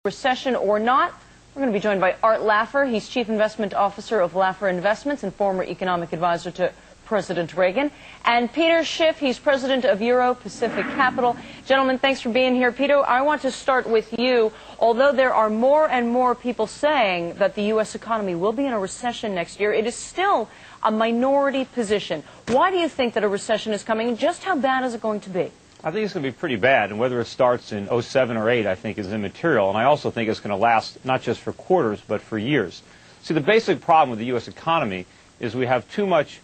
Recession or not, we're going to be joined by Art Laffer. He's Chief Investment Officer of Laffer Investments and former economic advisor to President Reagan. And Peter Schiff, he's president of Euro Pacific Capital. Gentlemen, thanks for being here. Peter, I want to start with you. Although there are more and more people saying that the U.S. economy will be in a recession next year, it is still a minority position. Why do you think that a recession is coming, and just how bad is it going to be? I think it's going to be pretty bad, and whether it starts in 07 or 8, I think, is immaterial. And I also think it's going to last not just for quarters, but for years. See, the basic problem with the U.S. economy is we have too much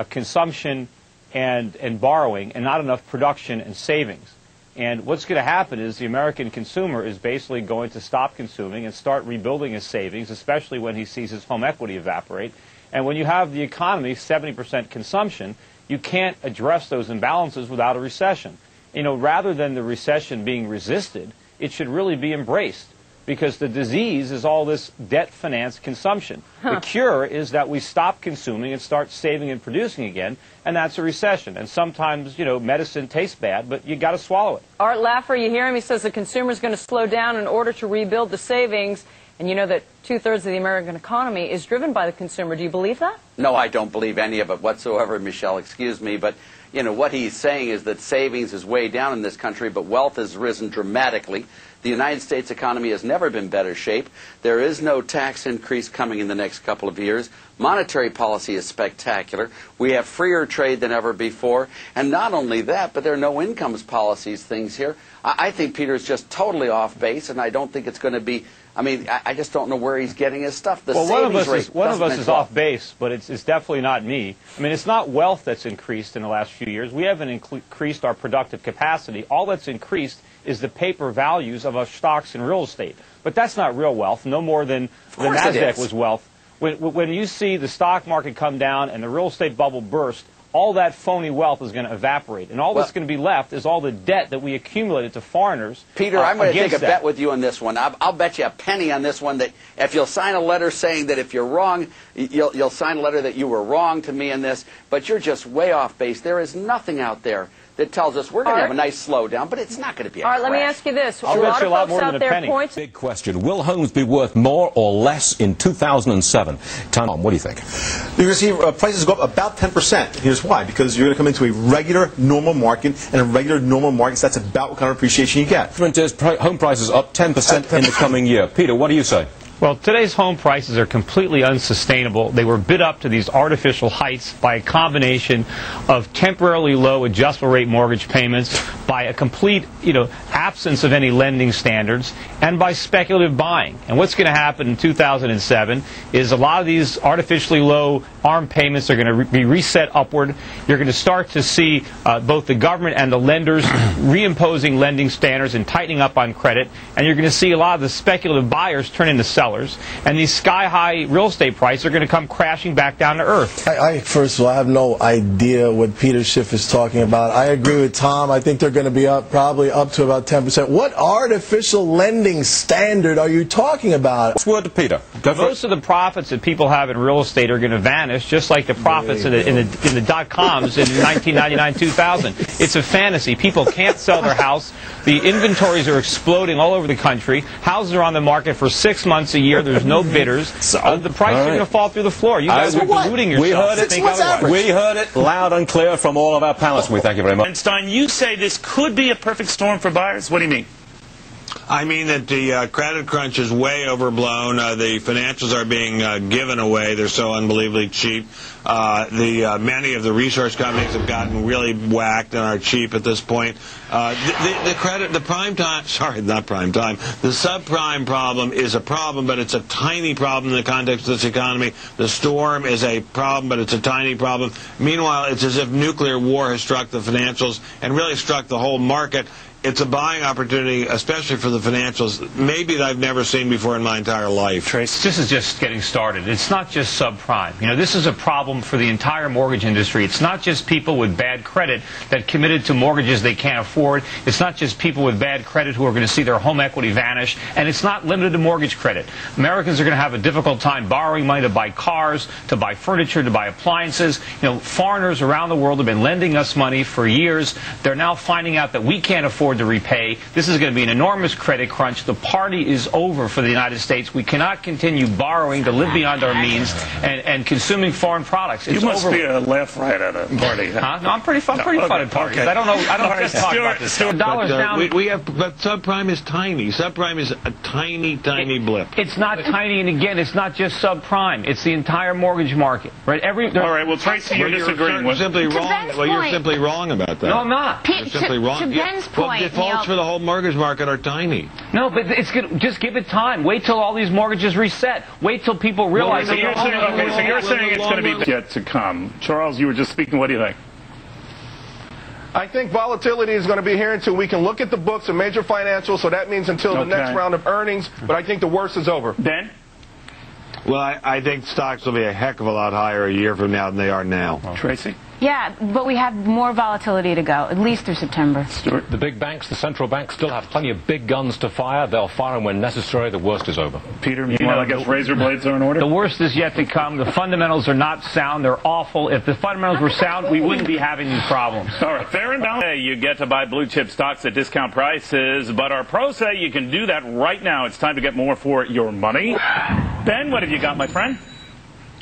consumption and borrowing and not enough production and savings. And what's going to happen is the American consumer is basically going to stop consuming and start rebuilding his savings, especially when he sees his home equity evaporate. And when you have the economy 70% consumption, you can't address those imbalances without a recession. You know, rather than the recession being resisted, it should really be embraced, because the disease is all this debt-financed consumption. The cure is that we stop consuming and start saving and producing again, and that's a recession. And sometimes, you know, medicine tastes bad, but you got to swallow it. Art Laffer, you hear him? He says the consumer is going to slow down in order to rebuild the savings. And you know that 2/3 of the American economy is driven by the consumer. Do you believe that? No, I don't believe any of it whatsoever, Michelle. Excuse me. But, you know, what he's saying is that savings is way down in this country, but wealth has risen dramatically. The United States economy has never been in better shape. There is no tax increase coming in the next couple of years. Monetary policy is spectacular. We have freer trade than ever before. And not only that, but there are no incomes policies things here. I think Peter's just totally off base, and I don't think it's going to be... I mean, I just don't know where he's getting his stuff. Well, one of us is off base, but it's definitely not me. I mean, it's not wealth that's increased in the last few years. We haven't increased our productive capacity. All that's increased is the paper values of our stocks and real estate. But that's not real wealth, no more than the NASDAQ was wealth. When you see the stock market come down and the real estate bubble burst, all that phony wealth is going to evaporate. And all that's going to be left is all the debt that we accumulated to foreigners. Peter, I'm going to take a bet with you on this one. I'll bet you a penny on this one that if you'll sign a letter saying that if you're wrong, you'll sign a letter that you were wrong to me in this, but you're just way off base. There is nothing out there that tells us we're going to have a nice slowdown, but it's not going to be a crash. Let me ask you this. I'll bet you a lot more than a penny. Big question. Will homes be worth more or less in 2007? Tom, what do you think? You're going to see prices go up about 10%. Here's why. Because you're going to come into a regular, normal market, and in regular, normal markets, that's about what kind of appreciation you get. Home prices up 10% in the coming year. Peter, what do you say? Well, today's home prices are completely unsustainable. They were bid up to these artificial heights by a combination of temporarily low adjustable rate mortgage payments, by a complete, absence of any lending standards, and by speculative buying. And what's going to happen in 2007 is a lot of these artificially low ARM payments are going to be reset upward. You're going to start to see both the government and the lenders reimposing lending standards and tightening up on credit. And you're going to see a lot of the speculative buyers turn into sellers. And these sky-high real estate prices are going to come crashing back down to earth. First of all, I have no idea what Peter Schiff is talking about. I agree with Tom. I think they're going to be probably up to about 10%. What artificial lending standard are you talking about? What's word to Peter? Most of the profits that people have in real estate are going to vanish, just like the profits in the dot-coms in 1999-2000. It's a fantasy. People can't sell their house. The inventories are exploding all over the country. Houses are on the market for 6 months a year. There's no bidders. The prices are going to fall through the floor. You guys are deluding yourself. We heard it loud and clear from all of our panelists. We thank you very much. Einstein, you say this could be a perfect storm for buyers. What do you mean? I mean that the credit crunch is way overblown. The financials are being given away. They're so unbelievably cheap. Many of the resource companies have gotten really whacked and are cheap at this point. The subprime problem is a problem, but it's a tiny problem in the context of this economy. The storm is a problem, but it's a tiny problem. Meanwhile, it's as if nuclear war has struck the financials and really struck the whole market. It's a buying opportunity, especially for the financials, maybe that I've never seen before in my entire life. Trace, this is just getting started. It's not just subprime. This is a problem for the entire mortgage industry. It's not just people with bad credit that committed to mortgages they can't afford. It's not just people with bad credit who are going to see their home equity vanish. And it's not limited to mortgage credit. Americans are going to have a difficult time borrowing money to buy cars, to buy furniture, to buy appliances. Foreigners around the world have been lending us money for years. They're now finding out that we can't afford afford to repay. This is going to be an enormous credit crunch. The party is over for the United States. We cannot continue borrowing to live beyond our means and consuming foreign products. It's you must over. be a left right at a party. Huh? No, I'm pretty fun at parties. Okay. I don't just talk about this. The dollar's down. But subprime is tiny. Subprime is a tiny blip. It's not tiny, and again, it's not just subprime. It's the entire mortgage market, right? All right. Well, Tracy, you're disagreeing with. Simply wrong. Well, you're simply wrong about that. No, I'm not. You're simply wrong. To Ben's point, well, defaults for the whole mortgage market are tiny. No, but it's good. Just give it time. Wait till all these mortgages reset. Wait till people realize. So you're saying it's going to be yet to come. Charles, you were just speaking. What do you think? I think volatility is going to be here until we can look at the books of major financials, so that means until the next round of earnings, but I think the worst is over. Ben? Well, I think stocks will be a heck of a lot higher a year from now than they are now. Tracy? Yeah, but we have more volatility to go, at least through September. Stuart? The big banks, the central banks, still have plenty of big guns to fire. They'll fire them when necessary. The worst is over. Peter, I guess razor blades are in order? The worst is yet to come. The fundamentals are not sound. They're awful. If the fundamentals were sound, we wouldn't be having these problems. All right, fair and balanced. You get to buy blue chip stocks at discount prices, but our pros say you can do that right now. It's time to get more for your money. Ben, what have you got, my friend?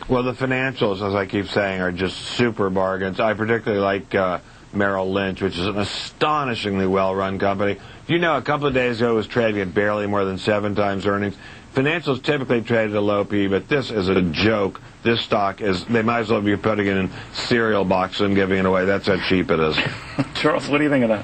Well, the financials, as I keep saying, are just super bargains. I particularly like Merrill Lynch, which is an astonishingly well-run company. You know, a couple of days ago it was trading at barely more than 7 times earnings. Financials typically trade at a low P, but this is a joke. This stock is, they might as well be putting it in cereal boxes and giving it away. That's how cheap it is. Charles, what do you think of that?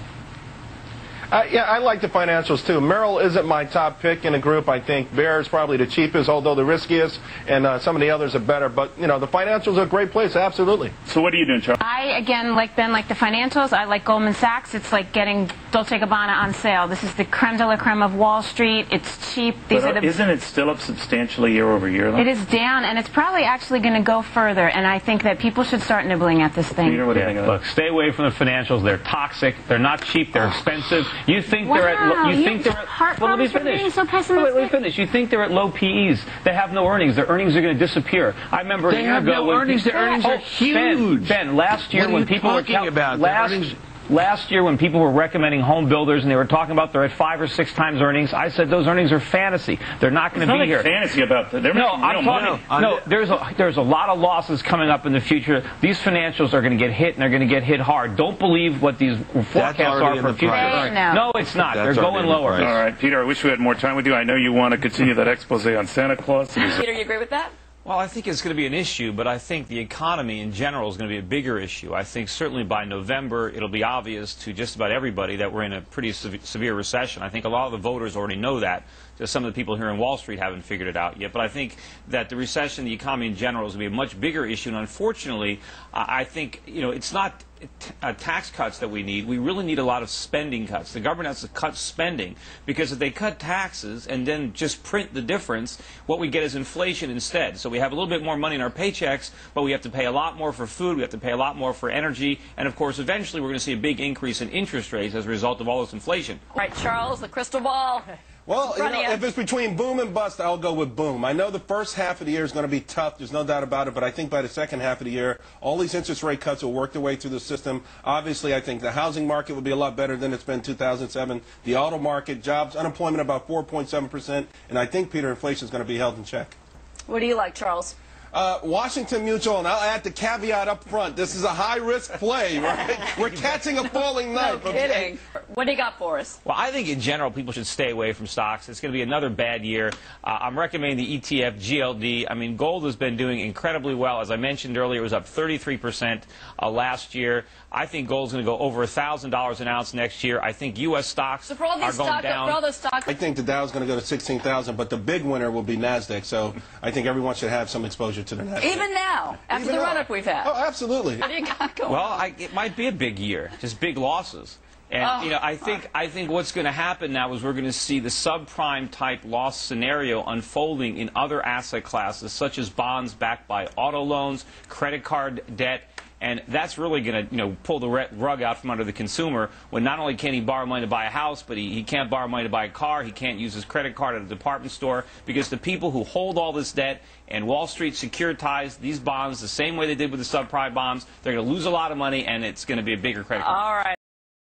Yeah, I like the financials, too. Merrill isn't my top pick in the group. I think Bear is probably the cheapest, although the riskiest, and some of the others are better. But, you know, the financials are a great place, absolutely. So what are you doing, Charles? I, again, like Ben, like the financials. I like Goldman Sachs. It's like getting Dolce & Gabbana on sale. This is the creme de la creme of Wall Street. It's cheap. Isn't it still up substantially year over year, though? It is down, and it's probably actually going to go further, and I think that people should start nibbling at this thing. Peter, what do you think of that? Look, stay away from the financials. They're toxic. They're not cheap. They're expensive. You think they're at well, let me finish. So pessimistic. Let me finish. You think they're at low PEs. They have no earnings. Their earnings are going to disappear. I remember a year ago when their earnings are huge. Ben, last year when people were talking about last year when people were recommending home builders and they were talking about they're at 5 or 6 times earnings, I said those earnings are fantasy. They're not going to be here. Fantasy about that. No, I'm talking. No, there's a lot of losses coming up in the future. These financials are going to get hit, and they're going to get hit hard. Don't believe what these forecasts are for future earnings. No, it's not. They're going lower. All right, Peter, I wish we had more time with you. I know you want to continue that expose on Santa Claus. Peter, you agree with that? Well, I think it's going to be an issue, but I think the economy in general is going to be a bigger issue. I think certainly by November it'll be obvious to just about everybody that we're in a pretty severe recession. I think a lot of the voters already know that. Just some of the people here in Wall Street haven't figured it out yet. But I think that the recession, the economy in general, is going to be a much bigger issue. And unfortunately, I think, you know, it's not tax cuts that we need. We really need a lot of spending cuts. The government has to cut spending because if they cut taxes and then just print the difference, what we get is inflation instead. So we have a little bit more money in our paychecks, but we have to pay a lot more for food, we have to pay a lot more for energy, and of course eventually we're going to see a big increase in interest rates as a result of all this inflation. All right, Charles, the crystal ball. Well, you know, if it's between boom and bust, I'll go with boom. I know the first half of the year is going to be tough. There's no doubt about it. But I think by the second half of the year, all these interest rate cuts will work their way through the system. Obviously, I think the housing market will be a lot better than it's been in 2007. The auto market, jobs, unemployment about 4.7%. And I think, Peter, inflation is going to be held in check. What do you like, Charles? Washington Mutual, and I'll add the caveat up front. This is a high-risk play, right? We're catching a falling knife. No kidding. What do you got for us? Well, I think in general people should stay away from stocks. It's going to be another bad year. I'm recommending the ETF GLD. I mean, gold has been doing incredibly well. As I mentioned earlier, it was up 33% last year. I think gold's going to go over $1,000 an ounce next year. I think U.S. stocks are going down. I think the Dow's going to go to 16,000, but the big winner will be NASDAQ. So I think everyone should have some exposure to the NASDAQ. Even now, after the run-up we've had. Oh, absolutely. What do you got going? Well, it might be a big year, just big losses. And you know, I think what's going to happen now is we're going to see the subprime type loss scenario unfolding in other asset classes, such as bonds backed by auto loans, credit card debt. And that's really going to, you know, pull the rug out from under the consumer when not only can he borrow money to buy a house, but he can't borrow money to buy a car. He can't use his credit card at a department store because the people who hold all this debt and Wall Street securitized these bonds the same way they did with the subprime bonds, they're going to lose a lot of money and it's going to be a bigger credit card. All right.